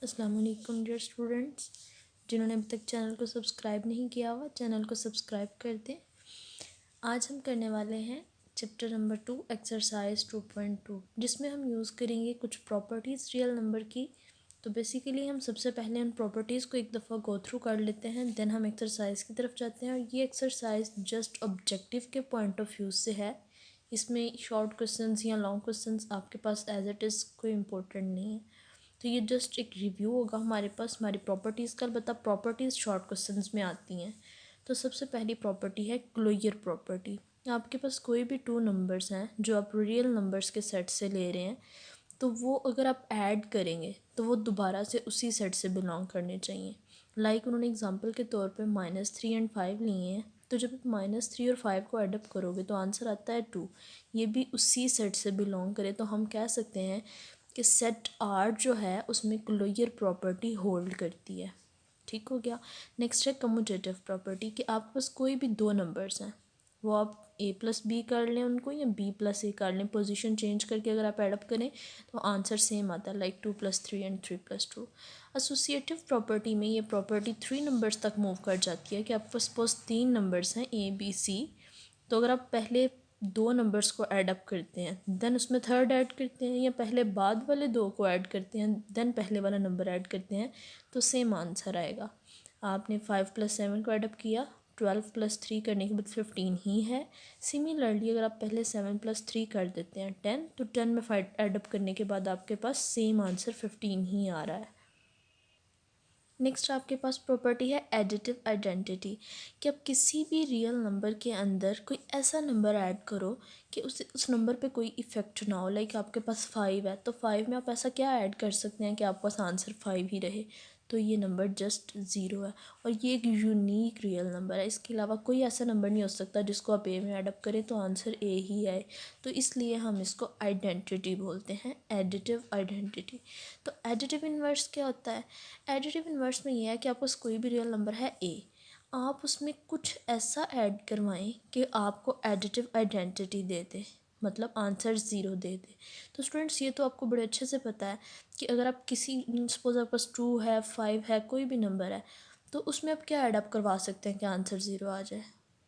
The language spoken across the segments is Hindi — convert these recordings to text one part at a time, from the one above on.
अस्सलाम वालेकुम डियर स्टूडेंट्स। जिन्होंने अभी तक चैनल को सब्सक्राइब नहीं किया हुआ चैनल को सब्सक्राइब कर दें। आज हम करने वाले हैं चैप्टर नंबर 2 एक्सरसाइज 2.2, जिसमें हम यूज़ करेंगे कुछ प्रॉपर्टीज़ रियल नंबर की। तो बेसिकली हम सबसे पहले उन प्रॉपर्टीज़ को एक दफ़ा गो थ्रू कर लेते हैं, देन हम एक्सरसाइज की तरफ जाते हैं। और ये एक्सरसाइज जस्ट ऑब्जेक्टिव के पॉइंट ऑफ व्यू से है। इसमें शॉर्ट क्वेश्चंस या लॉन्ग क्वेश्चंस आपके पास एज इट इज़ कोई इम्पोर्टेंट नहीं है। तो ये जस्ट एक रिव्यू होगा हमारे पास हमारी प्रॉपर्टीज़ का। अलबत्ता प्रॉपर्टीज़ शॉर्ट क्वेश्चंस में आती हैं। तो सबसे पहली प्रॉपर्टी है क्लोजर प्रॉपर्टी। आपके पास कोई भी 2 नंबर्स हैं जो आप रियल नंबर्स के सेट से ले रहे हैं, तो वो अगर आप ऐड करेंगे तो वो दोबारा से उसी सेट से बिलोंग करने चाहिए। उन्होंने एग्जांपल के तौर पे -3 और 5 लिए हैं, तो जब आप -3 और 5 को एडअप करोगे तो आंसर आता है 2। ये भी उसी सेट से बिलोंग करे, तो हम कह सकते हैं कि सेट आर जो है उसमें क्लोजर प्रॉपर्टी होल्ड करती है। ठीक हो गया। नेक्स्ट है कम्यूटेटिव प्रॉपर्टी, कि आपके पास कोई भी 2 नंबर्स हैं, वो आप a+b कर लें उनको या b+a कर लें, पोजीशन चेंज करके अगर आप एडअप करें तो आंसर सेम आता है, लाइक 2+3 एंड 3+2। एसोसिएटिव प्रॉपर्टी में ये प्रॉपर्टी 3 नंबर्स तक मूव कर जाती है कि आपके पास सपोज 3 नंबर्स हैं a b c। तो अगर आप पहले 2 नंबर्स को ऐडअप करते हैं, देन उसमें थर्ड ऐड करते हैं, या पहले बाद वाले 2 को ऐड करते हैं देन पहले वाला नंबर ऐड करते हैं, तो सेम आंसर आएगा। आपने 5+7 को ऐडअप किया, 12+3 करने के बाद 15 ही है। सिमिलरली अगर आप पहले 7+3 कर देते हैं 10, तो 10 में 5 ऐडअप करने के बाद आपके पास सेम आंसर 15 ही आ रहा है। नेक्स्ट आपके पास प्रॉपर्टी है एडिटिव आइडेंटिटी, कि आप किसी भी रियल नंबर के अंदर कोई ऐसा नंबर ऐड करो कि उस नंबर पे कोई इफ़ेक्ट ना हो। लाइक आपके पास 5 है, तो 5 में आप ऐसा क्या ऐड कर सकते हैं कि आपके पास आंसर 5 ही रहे, तो ये नंबर जस्ट 0 है। और ये एक यूनिक रियल नंबर है, इसके अलावा कोई ऐसा नंबर नहीं हो सकता जिसको आप ए में ऐडअप करें तो आंसर ए ही आए। तो इसलिए हम इसको आइडेंटिटी बोलते हैं, एडिटिव आइडेंटिटी। तो एडिटिव इन्वर्स क्या होता है? एडिटिव इन्वर्स में ये है कि आपके पास कोई भी रियल नंबर है ए, आप उसमें कुछ ऐसा ऐड करवाएं कि आपको एडिटिव आइडेंटिटी दे दे, मतलब आंसर 0 दे दे। तो स्टूडेंट्स ये तो आपको बड़े अच्छे से पता है कि अगर आप किसी सपोज आपके पास 2 है 5 है कोई भी नंबर है, तो उसमें आप क्या ऐडअप करवा सकते हैं कि आंसर 0 आ जाए,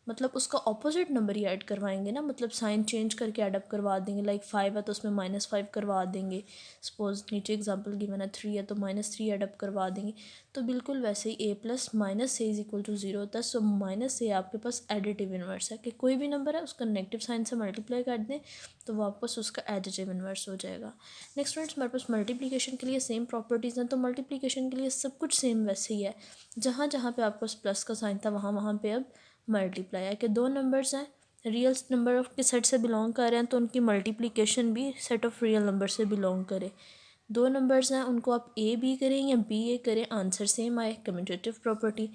मतलब उसका ऑपोजिट नंबर ही ऐड करवाएंगे ना, मतलब साइन चेंज करके ऐडअप करवा देंगे। लाइक 5 है तो उसमें -5 करवा देंगे। सपोज नीचे एग्जांपल गिवन है 3 है तो -3 ऐडअप करवा देंगे। तो बिल्कुल वैसे ही a plus minus A is equal to 0 होता है। सो माइनस ए आपके पास एडिटिव इन्वर्स है, कि कोई भी नंबर है उसका नेगेटिव साइन से मल्टीप्लाई कर दें तो वापस उसका एडिटिव इन्वर्स हो जाएगा। नेक्स्ट फ्रेंड्स, हमारे पास मल्टीप्लिकेशन के लिए सेम प्रॉपर्टीज़ हैं। तो मल्टीप्लिकेशन के लिए सब कुछ सेम वैसे ही है, जहाँ जहाँ पे आपके पास प्लस का साइन था वहाँ वहाँ पे अब मल्टीप्लाई है। कि 2 नंबर्स हैं, रियल नंबर ऑफ के सेट से बिलोंग कर रहे हैं, तो उनकी मल्टीप्लिकेशन भी सेट ऑफ रियल नंबर से बिलोंग करे। 2 नंबर्स हैं, उनको आप ए बी करें या बी ए करें आंसर सेम आए, कम्यूटेटिव प्रॉपर्टी।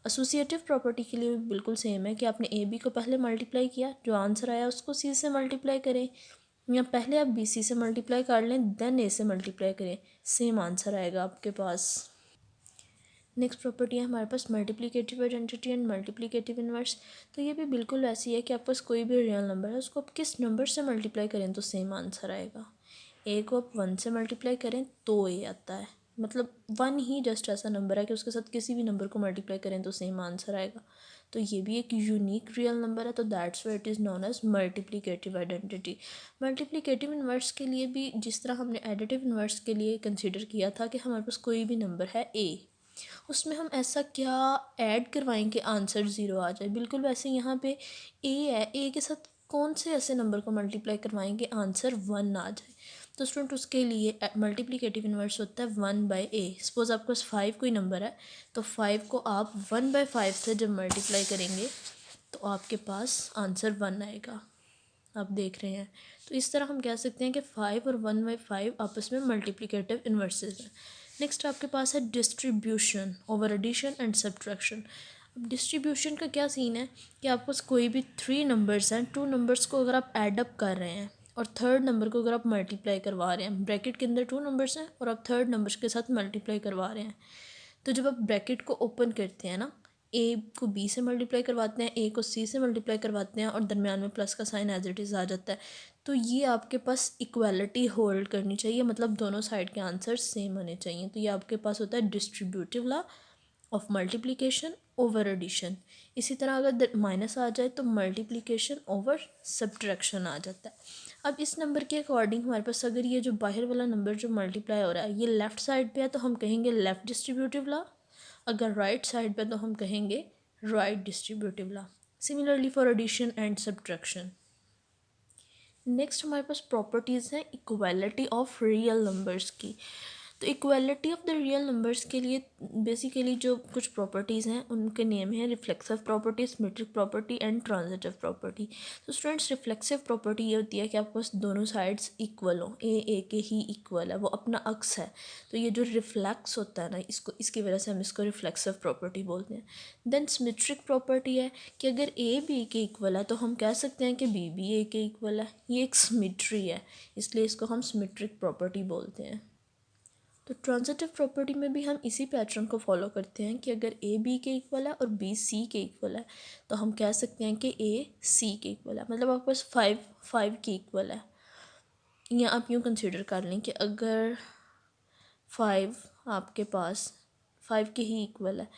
एसोसिएटिव प्रॉपर्टी के लिए भी बिल्कुल सेम है कि आपने ए बी को पहले मल्टीप्लाई किया, जो आंसर आया उसको सी से मल्टीप्लाई करें, या पहले आप बी सी से मल्टीप्लाई कर लें देन ए से मल्टीप्लाई करें, सेम आंसर आएगा आपके पास। नेक्स्ट प्रॉपर्टी है हमारे पास multiplicative identity and multiplicative inverse. तो ये भी बिल्कुल ऐसी है कि आपके पास कोई भी रियल नंबर है, उसको आप किस नंबर से मल्टीप्लाई करें तो सेम आंसर आएगा। ए को आप 1 से मल्टीप्लाई करें तो ए आता है, मतलब 1 ही जस्ट ऐसा नंबर है कि उसके साथ किसी भी नंबर को मल्टीप्लाई करें तो सेम आंसर आएगा। तो ये भी एक यूनिक रियल नंबर है, तो that's why it is known as multiplicative identity. Multiplicative inverse के लिए भी जिस तरह हमने एडिटिव इन्वर्स के लिए कंसिडर किया था कि हमारे पास कोई भी नंबर है ए, उसमें हम ऐसा क्या ऐड करवाएंगे आंसर 0 आ जाए, बिल्कुल वैसे यहाँ पे ए है, ए के साथ कौन से ऐसे नंबर को मल्टीप्लाई करवाएंगे आंसर 1 आ जाए। तो स्टूडेंट उसके लिए मल्टीप्लिकेटिव इन्वर्स होता है 1/a। सपोज आपके पास 5 कोई नंबर है, तो 5 को आप 1/5 से जब मल्टीप्लाई करेंगे तो आपके पास आंसर 1 आएगा। आप देख रहे हैं, तो इस तरह हम कह सकते हैं कि 5 और 1/5 आपस में मल्टीप्लिकेटिव इन्वर्सेस हैं। नेक्स्ट आपके पास है distribution over addition and subtraction. अब डिस्ट्रीब्यूशन का क्या सीन है कि आपके पास कोई भी 3 नंबर्स हैं, 2 नंबर्स को अगर आप एडअप कर रहे हैं और थर्ड नंबर को अगर आप मल्टीप्लाई करवा रहे हैं, ब्रैकेट के अंदर 2 नंबर्स हैं और आप थर्ड नंबर के साथ मल्टीप्लाई करवा रहे हैं, तो जब आप ब्रैकेट को ओपन करते हैं ना, ए को बी से मल्टीप्लाई करवाते हैं, ए को सी से मल्टीप्लाई करवाते हैं और दरमियान में प्लस का साइन एज इट इज़ आ जाता है। तो ये आपके पास इक्वालिटी होल्ड करनी चाहिए, मतलब दोनों साइड के आंसर सेम होने चाहिए। तो ये आपके पास होता है distributive law of multiplication over addition. इसी तरह अगर माइनस आ जाए तो मल्टीप्लिकेशन ओवर सब्ट्रैक्शन आ जाता है। अब इस नंबर के अकॉर्डिंग हमारे पास अगर ये जो बाहर वाला नंबर जो मल्टीप्लाई हो रहा है ये लेफ़्ट साइड पे है तो हम कहेंगे लेफ़्ट डिस्ट्रीब्यूटिव लॉ, अगर राइट साइड पे तो हम कहेंगे right distributive law. Similarly for addition and subtraction. Next हमारे पास प्रॉपर्टीज़ हैं इक्वालिटी ऑफ रियल नंबर्स की। तो equality of the real numbers के लिए बेसिकली जो कुछ प्रॉपर्टीज़ हैं उनके नेम है reflexive property, symmetric property and transitive property. तो स्टूडेंट्स रिफ्लेक्सिव प्रॉपर्टी ये होती है कि आपके पास दोनों साइड्स इक्वल हो, ए के ही इक्वल है, वो अपना अक्स है। तो ये जो रिफ्लेक्स होता है ना, इसकी वजह से हम इसको रिफ्लेक्सिव प्रॉपर्टी बोलते हैं। देन सिमेट्रिक प्रॉपर्टी है कि अगर ए बी के इक्वल है तो हम कह सकते हैं कि बी भी ए के इक्वल है। ये एक सिमेट्री है, इसलिए इसको हम सिमेट्रिक प्रॉपर्टी बोलते हैं। तो ट्रांजिटिव प्रॉपर्टी में भी हम इसी पैटर्न को फॉलो करते हैं कि अगर ए बी के इक्वल है और बी सी के इक्वल है तो हम कह सकते हैं कि ए सी के इक्वल है, मतलब आपके पास 5 के इक्वल है। या आप यूँ कंसिडर कर लें कि अगर 5 आपके पास 5 के ही इक्वल है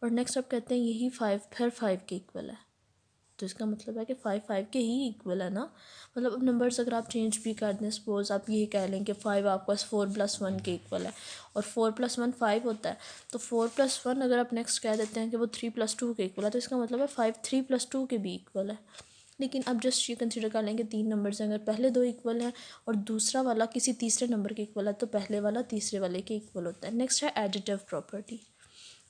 और नेक्स्ट आप कहते हैं यही 5 फिर 5 के इक्वल है, तो इसका मतलब है कि 5 के ही इक्वल है ना। मतलब अब नंबर्स अगर आप चेंज भी कर दें, सपोज़ आप यही कह लें कि 5 आपके पास 4+1 के इक्वल है और 4+1 5 होता है, तो 4+1 अगर आप नेक्स्ट कह देते हैं कि वो 3+2 के इक्वल है तो इसका मतलब है 5 3+2 के भी इक्वल है। लेकिन अब जस्ट ये कंसिडर कर लें कि 3 नंबर्स हैं, अगर पहले 2 इक्वल हैं और दूसरा वाला किसी तीसरे नंबर के इक्वल है तो पहले वाला तीसरे वाले के इक्वल होता है। नेक्स्ट है एडिटिव प्रॉपर्टी।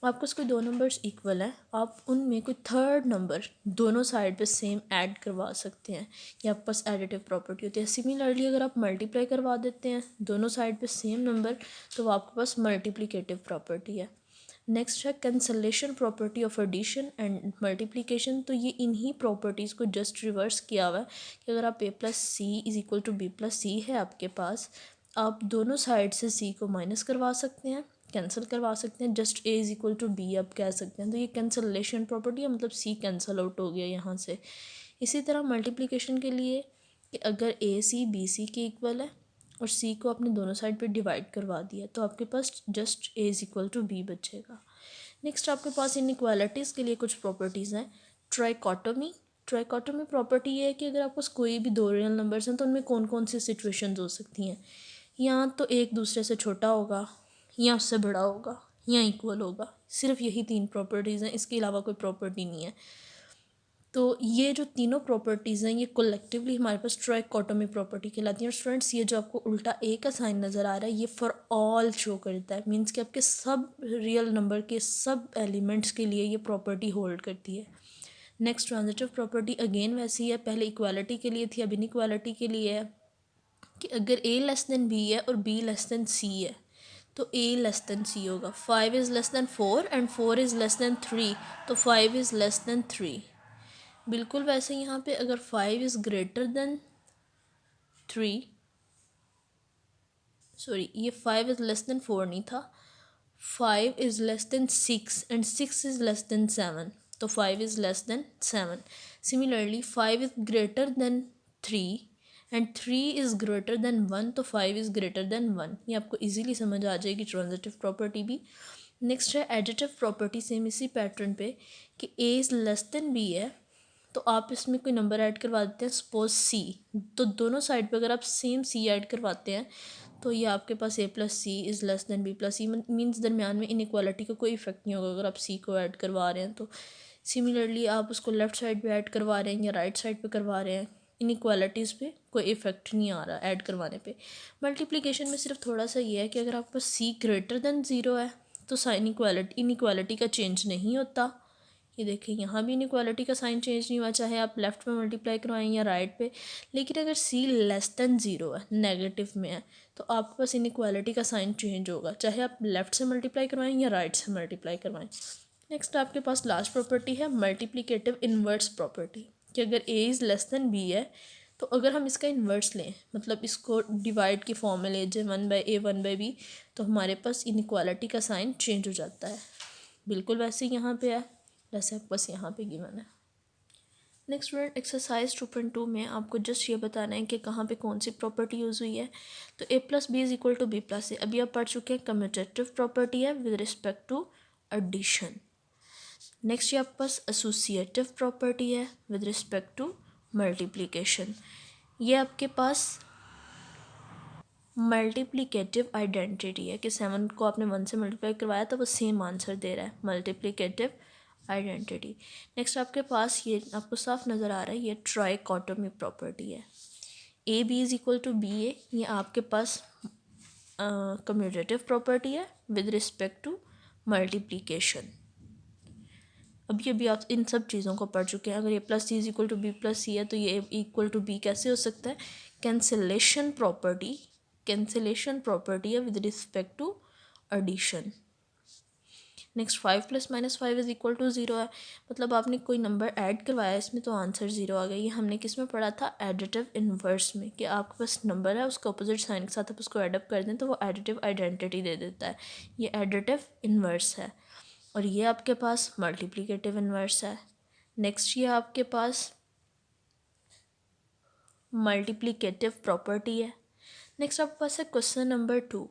आपको कोई दो नंबर्स इक्वल है, आप उनमें कोई थर्ड नंबर दोनों साइड पे सेम ऐड करवा सकते हैं, ये आपके पास एडिटिव प्रॉपर्टी होती है। सिमिलरली अगर आप मल्टीप्लाई करवा देते हैं दोनों साइड पे सेम नंबर तो वो आपके पास मल्टीप्लिकेटिव प्रॉपर्टी है। नेक्स्ट है cancellation property of addition and multiplication. तो ये इन्हीं प्रॉपर्टीज़ को जस्ट रिवर्स किया हुआ है कि अगर आप a+c=b+c है आपके पास, आप दोनों साइड से c को माइनस करवा सकते हैं, कैंसिल करवा सकते हैं, जस्ट a=b आप कह सकते हैं। तो ये कैंसलेशन प्रॉपर्टी है, मतलब c कैंसिल आउट हो गया यहाँ से। इसी तरह मल्टीप्लिकेशन के लिए कि अगर ac bc के इक्वल है और c को आपने दोनों साइड पे डिवाइड करवा दिया तो आपके पास जस्ट a=b बचेगा। नेक्स्ट आपके पास इनइक्वालिटीज़ के लिए कुछ प्रॉपर्टीज़ हैं। ट्राइकोटोमी प्रॉपर्टी ये है कि अगर आपके पास कोई भी दो रियल नंबर्स हैं तो उनमें कौन कौन सी सिचुएशंस हो सकती हैं। या तो एक दूसरे से छोटा होगा, या उससे बड़ा होगा, या इक्वल होगा। सिर्फ यही 3 प्रॉपर्टीज़ हैं, इसके अलावा कोई प्रॉपर्टी नहीं है। तो ये जो तीनों प्रॉपर्टीज़ हैं ये कलेक्टिवली हमारे पास ट्राइकोटोमी प्रॉपर्टी कहलाती हैं। और स्टूडेंट्स ये जो आपको उल्टा ए का साइन नज़र आ रहा है ये फॉर ऑल शो करता है, मींस कि आपके सब रियल नंबर के सब एलिमेंट्स के लिए ये प्रॉपर्टी होल्ड करती है। नेक्स्ट ट्रांजिटिव प्रॉपर्टी अगेन वैसी है, पहले इक्वालिटी के लिए थी अब इनइक्वालिटी के लिए है कि अगर a<b है और b<c है तो a<c होगा। 5 > 4 एंड 4 > 3 तो 5 > 3। बिल्कुल वैसे यहाँ पे अगर 5 इज़ ग्रेटर देन 3, सॉरी ये 5 इज़ लेस देन 4 नहीं था, 5 is less than 6 and 6 is less than 7 तो 5 is less than 7। Similarly 5 is greater than 3 and 3 is greater than 1 तो 5 इज़ ग्रेटर देन 1। ये आपको इजीली समझ आ जाएगी ट्रांजिटिव प्रॉपर्टी भी। नेक्स्ट है एडिटिव प्रॉपर्टी, सेम इसी पैटर्न पे कि a is less than b है तो आप इसमें कोई नंबर ऐड करवा देते हैं, सपोज c, तो दोनों साइड पे अगर आप सेम c ऐड करवाते हैं तो ये आपके पास a+c=b+c मीन्स दरमियान में इनइक्वालिटी का कोई इफेक्ट नहीं होगा अगर आप c को ऐड करवा रहे हैं तो। सिमिलरली आप उसको लेफ़्ट साइड पे ऐड करवा रहे हैं या राइट साइड पे करवा रहे हैं, इनइक्वालिटीज़ पे कोई इफेक्ट नहीं आ रहा ऐड करवाने पे। मल्टीप्लिकेशन में सिर्फ थोड़ा सा ये है कि अगर आपके पास c ग्रेटर देन 0 है तो साइन इनइक्वालिटी का चेंज नहीं होता। ये देखिए यहाँ भी इनइक्वालिटी का साइन चेंज नहीं हुआ, चाहे आप लेफ़्ट में मल्टीप्लाई करवाएं या राइट पे। लेकिन अगर c लेस देन 0 है, नेगेटिव में है, तो आपके पास इनइक्वालिटी का साइन चेंज होगा, चाहे आप लेफ़्ट से मल्टीप्लाई करवाएं या राइट से मल्टीप्लाई करवाएं। नेक्स्ट आपके पास लास्ट प्रॉपर्टी है मल्टीप्लिकेटिव इन्वर्स प्रॉपर्टी कि अगर a is less than b है तो अगर हम इसका इन्वर्स लें, मतलब इसको डिवाइड की फॉर्म में ले जाए 1/a 1/b, तो हमारे पास इनइक्वालिटी का साइन चेंज हो जाता है। बिल्कुल वैसे यहाँ पे है जैसे आपके पास यहाँ पे गिवन है। नेक्स्ट स्टूडेंट, एक्सरसाइज 2.2 में आपको जस्ट ये बताना है कि कहाँ पे कौन सी प्रॉपर्टी यूज़ हुई है। तो a plus B is equal to B plus A अभी आप पढ़ चुके हैं, कम्यूटेटिव प्रॉपर्टी है with respect to addition. Next ये आपके पास एसोसिएटिव प्रॉपर्टी है विद रिस्पेक्ट टू मल्टीप्लिकेशन। ये आपके पास मल्टीप्लिकेटिव आइडेंटिटी है कि 7 को आपने 1 से मल्टीप्लाई करवाया तो वो सेम आंसर दे रहा है, मल्टीप्लिकेटिव आइडेंटिटी। नेक्स्ट आपके पास ये आपको साफ नज़र आ रहा है, ये ट्राइकोटोमी प्रॉपर्टी है। A B is equal to B A, ये आपके पास कम्यूटेटिव प्रॉपर्टी है विद रिस्पेक्ट टू मल्टीप्लिकेशन। अभी आप इन सब चीज़ों को पढ़ चुके हैं। अगर A plus C is equal to B plus C है तो ये इक्वल टू बी कैसे हो सकता है? कैंसिलेशन प्रॉपर्टी है with respect to addition. Next 5 plus minus 5 is equal to 0 है, मतलब आपने कोई नंबर ऐड करवाया इसमें तो आंसर 0 आ गया। ये हमने किस में पढ़ा था? एडिटिव इन्वर्स में, कि आपके पास नंबर है उसका अपोजिट साइन के साथ आप उसको एडअप कर दें तो वो एडिटिव आइडेंटिटी दे देता है। ये एडिटिव इन्वर्स है। और ये आपके पास मल्टीप्लिकेटिव इन्वर्स है। नेक्स्ट ये आपके पास मल्टीप्लिकेटिव प्रॉपर्टी है। नेक्स्ट आपके पास है क्वेश्चन नंबर 2।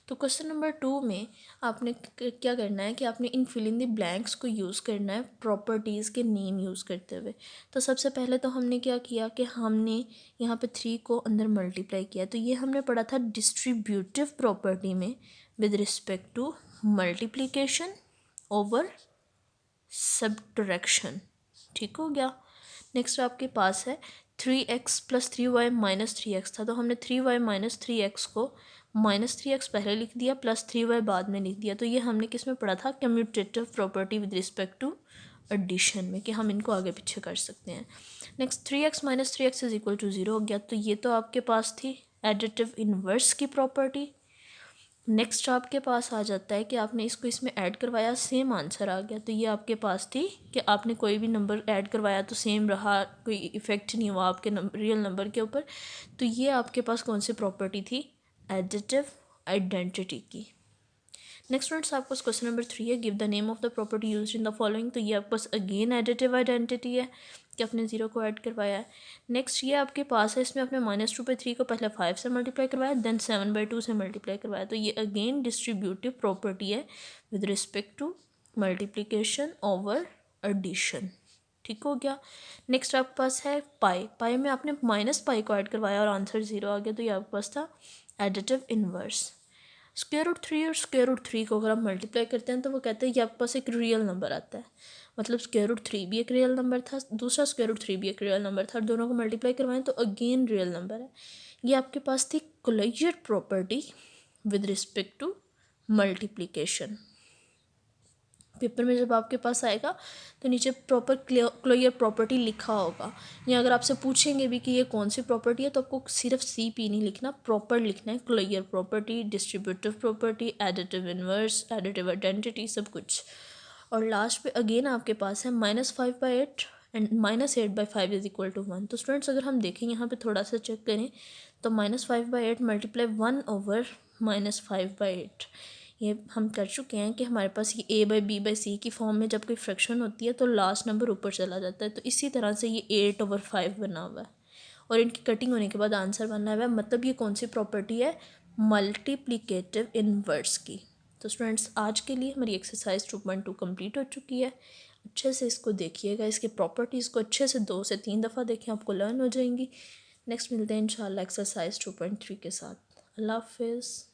तो क्वेश्चन नंबर 2 में आपने क्या करना है कि आपने इन फिल इन द ब्लैंक्स को यूज़ करना है प्रॉपर्टीज़ के नेम यूज़ करते हुए। तो सबसे पहले तो हमने क्या किया कि हमने यहाँ पे 3 को अंदर मल्टीप्लाई किया। तो ये हमने पढ़ा था डिस्ट्रीब्यूटिव प्रॉपर्टी में with respect to multiplication over subtraction. ठीक हो गया। नेक्स्ट आपके पास है 3x plus 3y minus 3x था, तो हमने 3y माइनस 3x को -3x पहले लिख दिया प्लस 3y बाद में लिख दिया। तो ये हमने किस में पढ़ा था? Commutative property with respect to addition में, कि हम इनको आगे पीछे कर सकते हैं। Next 3x minus 3x is equal to 0 हो गया। तो ये तो आपके पास थी एडिटिव इन्वर्स की प्रॉपर्टी। नेक्स्ट आपके पास आ जाता है कि आपने इसको इसमें ऐड करवाया, सेम आंसर आ गया। तो ये आपके पास थी कि आपने कोई भी नंबर ऐड करवाया तो सेम रहा, कोई इफ़ेक्ट नहीं हुआ आपके रियल नंबर के ऊपर। तो ये आपके पास कौन सी प्रॉपर्टी थी? एडिटिव आइडेंटिटी की। नेक्स्ट फ्रेंड्स आपको क्वेश्चन नंबर 3 है, give the name of the property used in the following. तो ये आपके पास अगेन एडिटिव आइडेंटिटी है कि आपने 0 को ऐड करवाया है। नेक्स्ट ये आपके पास है, इसमें आपने -2/3 को पहले 5 से मल्टीप्लाई करवाया, देन 7/2 से मल्टीप्लाई करवाया। तो ये अगेन डिस्ट्रीब्यूटिव प्रॉपर्टी है with respect to multiplication over addition. ठीक हो गया। नेक्स्ट आपके पास है पाई में आपने -पाई को ऐड करवाया और आंसर 0 आ गया। तो ये आपके पास था एडिटिव इन्वर्स। √3 और √3 को अगर आप मल्टीप्लाई करते हैं तो वो कहते हैं कि आपके पास एक रियल नंबर आता है। मतलब √3 भी एक रियल नंबर था, दूसरा √3 भी एक रियल नंबर था, और दोनों को मल्टीप्लाई करवाएं तो अगेन रियल नंबर है। ये आपके पास थी closure property with respect to multiplication. Paper में जब आपके पास आएगा तो नीचे प्रॉपर क्लोजर प्रॉपर्टी लिखा होगा, या अगर आपसे पूछेंगे भी कि ये कौन सी प्रॉपर्टी है तो आपको सिर्फ CP नहीं लिखना, प्रॉपर लिखना है। Closure property, distributive property, additive inverse, additive identity, सब कुछ। और लास्ट पे अगेन आपके पास है -5/8 एंड -8/5 इज इक्वल टू 1। तो स्टूडेंट्स अगर हम देखें यहाँ पे थोड़ा सा चेक करें तो -5/8 मल्टीप्लाई 1 ओवर -5/8 ये हम कर चुके हैं कि हमारे पास ये A/B/C की फॉर्म में जब कोई फ्रैक्शन होती है तो लास्ट नंबर ऊपर चला जाता है। तो इसी तरह से ये 8/5 बना हुआ है और इनकी कटिंग होने के बाद आंसर बना हुआ है। मतलब ये कौन सी प्रॉपर्टी है? मल्टीप्लिकेटिव इन्वर्स की। तो स्टूडेंट्स आज के लिए हमारी एक्सरसाइज 2.2 कंप्लीट हो चुकी है। अच्छे से इसको देखिएगा, इसके प्रॉपर्टीज़ को अच्छे से 2 से 3 दफ़ा देखें, आपको लर्न हो जाएंगी। नेक्स्ट मिलते हैं इंशाल्लाह एक्सरसाइज 2.3 के साथ। अल्लाह हाफिज़।